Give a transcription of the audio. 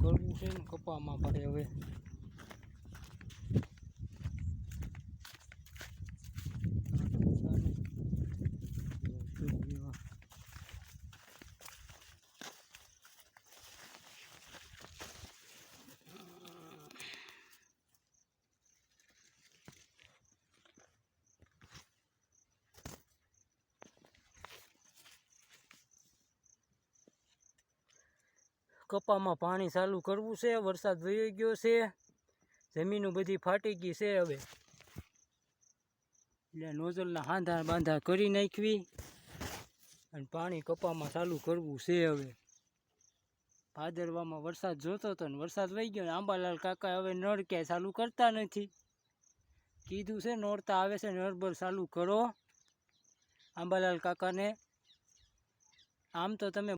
કરવું છે ને કપામાં પડે હવે કપામાં પાણી ચાલુ કરવું છે વરસાદ વહી ગયો છે જમીનો બધી ફાટી ગઈ છે હવે એટલે નોઝલના હાંધા બાંધા કરી નાખવી અને પાણી કપામાં ચાલુ કરવું છે હવે ભાદરવામાં વરસાદ જોતો હતો ને વરસાદ વહી ગયો ને આંબાલાલ કાકા હવે નળ ક્યાંય ચાલુ કરતા નથી કીધું છે નોરતા આવે છે નળબર ચાલુ કરો આંબાલાલ કાકાને આમ તો તમે